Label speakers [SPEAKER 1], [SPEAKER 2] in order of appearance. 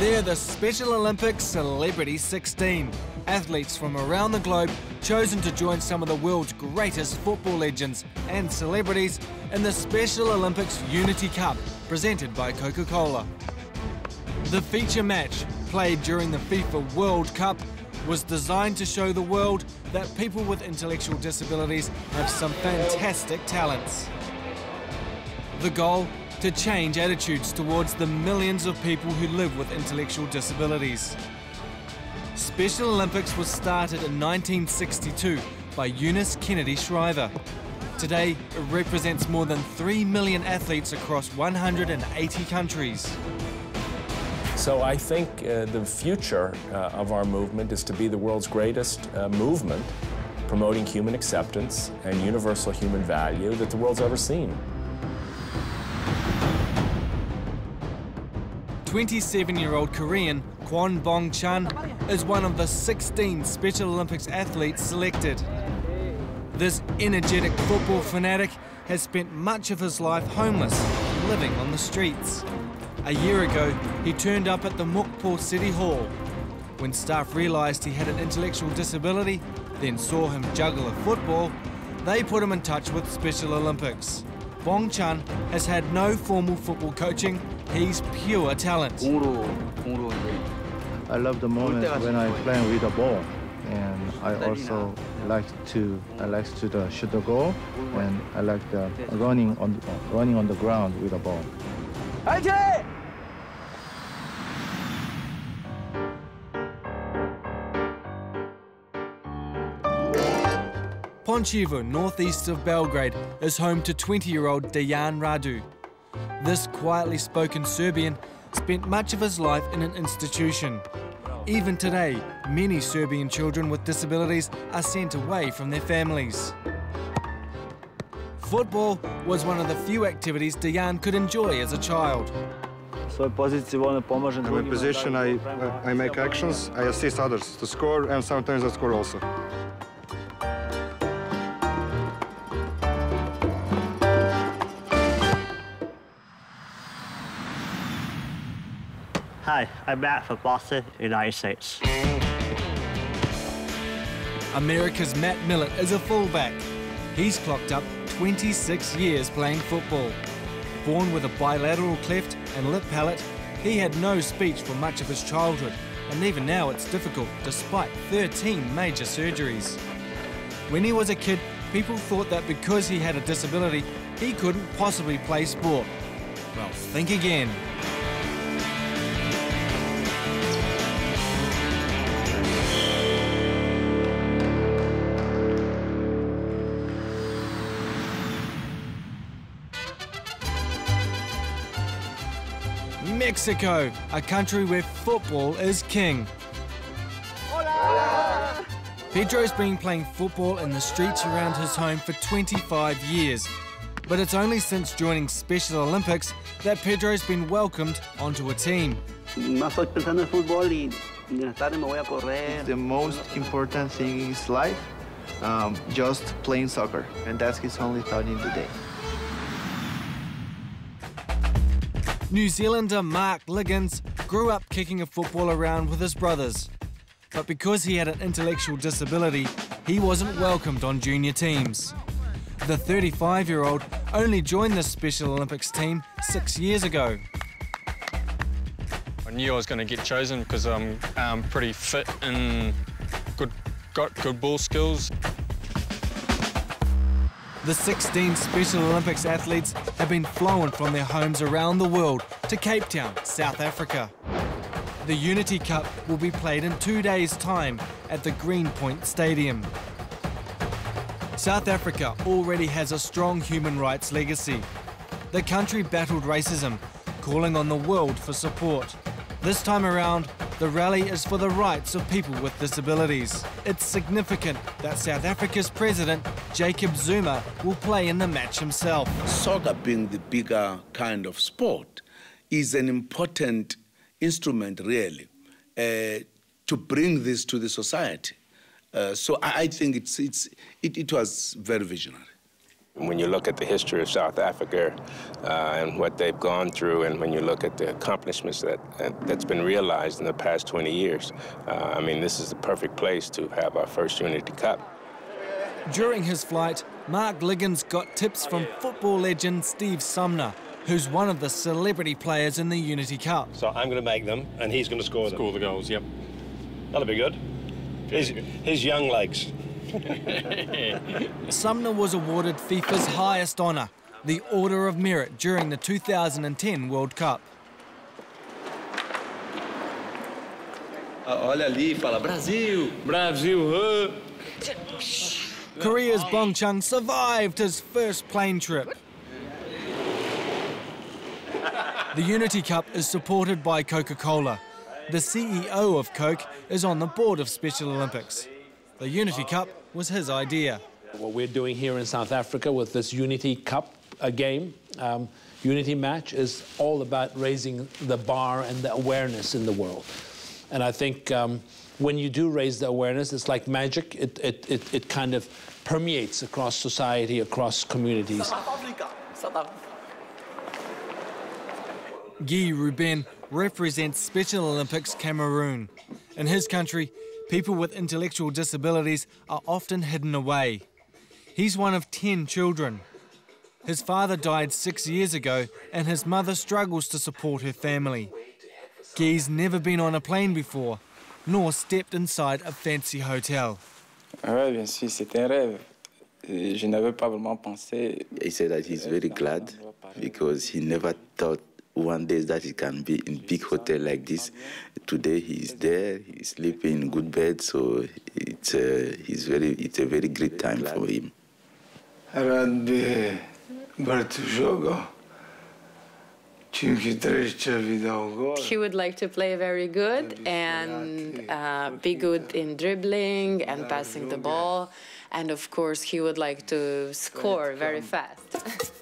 [SPEAKER 1] They're the Special Olympics Celebrity 16. Athletes from around the globe chosen to join some of the world's greatest football legends and celebrities in the Special Olympics Unity Cup, presented by Coca-Cola. The feature match, played during the FIFA World Cup, was designed to show the world that people with intellectual disabilities have some fantastic talents. The goal? To change attitudes towards the millions of people who live with intellectual disabilities. Special Olympics was started in 1962 by Eunice Kennedy Shriver. Today, it represents more than 3 million athletes across 180 countries.
[SPEAKER 2] So I think the future of our movement is to be the world's greatest movement promoting human acceptance and universal human value that the world's ever seen.
[SPEAKER 1] 27-year-old Korean Kwon Bong-chan is one of the 16 Special Olympics athletes selected. This energetic football fanatic has spent much of his life homeless, living on the streets. A year ago, he turned up at the Mukpo City Hall. When staff realised he had an intellectual disability, then saw him juggle a football, they put him in touch with Special Olympics. Bong-chan has had no formal football coaching. He's pure talent.
[SPEAKER 3] I love the moment when I play with the ball, and I also like to shoot the goal, and I like the running on the ground with the ball.
[SPEAKER 1] Pančevo, northeast of Belgrade, is home to 20-year-old Dejan Radu. This quietly spoken Serbian spent much of his life in an institution. Even today, many Serbian children with disabilities are sent away from their families. Football was one of the few activities Dejan could enjoy as a child.
[SPEAKER 4] I'm in position, I make actions, I assist others to score, and sometimes I score also.
[SPEAKER 5] Hi, I'm Matt from Boston, United States.
[SPEAKER 1] America's Matt Millett is a fullback. He's clocked up 26 years playing football. Born with a bilateral cleft and lip palate, he had no speech for much of his childhood, and even now it's difficult despite 13 major surgeries. When he was a kid, people thought that because he had a disability, he couldn't possibly play sport. Well, think again. Mexico, a country where football is king. Hola! Pedro's been playing football in the streets around his home for 25 years. But it's only since joining Special Olympics that Pedro's been welcomed onto a team.
[SPEAKER 6] It's
[SPEAKER 3] the most important thing in his life, just playing soccer, and that's his only thought in the day.
[SPEAKER 1] New Zealander Mark Liggins grew up kicking a football around with his brothers. But because he had an intellectual disability, he wasn't welcomed on junior teams. The 35-year-old only joined the Special Olympics team 6 years ago.
[SPEAKER 7] I knew I was going to get chosen because I'm pretty fit and got good ball skills.
[SPEAKER 1] The 16 Special Olympics athletes have been flown from their homes around the world to Cape Town, South Africa. The Unity Cup will be played in 2 days' time at the Greenpoint Stadium. South Africa already has a strong human rights legacy. The country battled racism, calling on the world for support. This time around, the rally is for the rights of people with disabilities. It's significant that South Africa's president, Jacob Zuma, will play in the match himself.
[SPEAKER 8] Soccer, being the bigger kind of sport, is an important instrument, really, to bring this to the society. So I think it was very visionary.
[SPEAKER 6] When you look at the history of South Africa and what they've gone through, and when you look at the accomplishments that's been realized in the past 20 years, I mean, this is the perfect place to have our first Unity Cup.
[SPEAKER 1] During his flight, Mark Liggins got tips from football legend Steve Sumner, who's one of the celebrity players in the Unity Cup.
[SPEAKER 9] So I'm going to make them, and he's going to score them.
[SPEAKER 7] Score the goals, yep.
[SPEAKER 9] That'll be good. His young legs.
[SPEAKER 1] Sumner was awarded FIFA's highest honour, the Order of Merit, during the 2010 World Cup.
[SPEAKER 10] Olha ali, fala Brasil!
[SPEAKER 1] Brasil! Korea's Bong Chung survived his first plane trip. The Unity Cup is supported by Coca-Cola. The CEO of Coke is on the board of Special Olympics. The Unity Cup was his idea.
[SPEAKER 11] What we're doing here in South Africa with this Unity Cup game, Unity match, is all about raising the bar and the awareness in the world. And I think when you do raise the awareness, it's like magic. It kind of permeates across society, across communities.
[SPEAKER 1] Guy Ruben represents Special Olympics Cameroon. In his country, people with intellectual disabilities are often hidden away. He's one of 10 children. His father died 6 years ago, and his mother struggles to support her family. Guy's never been on a plane before, nor stepped inside a fancy hotel.
[SPEAKER 12] Oui, bien sûr, c'était un rêve. Je n'avais pas vraiment pensé.
[SPEAKER 13] He said that he's very glad because he never thought one day that he can be in big hotel like this. Today he's there, he's sleeping in good bed, so it's a very great time for him.
[SPEAKER 14] He would like to play very good and be good in dribbling and passing the ball, and of course he would like to score very fast.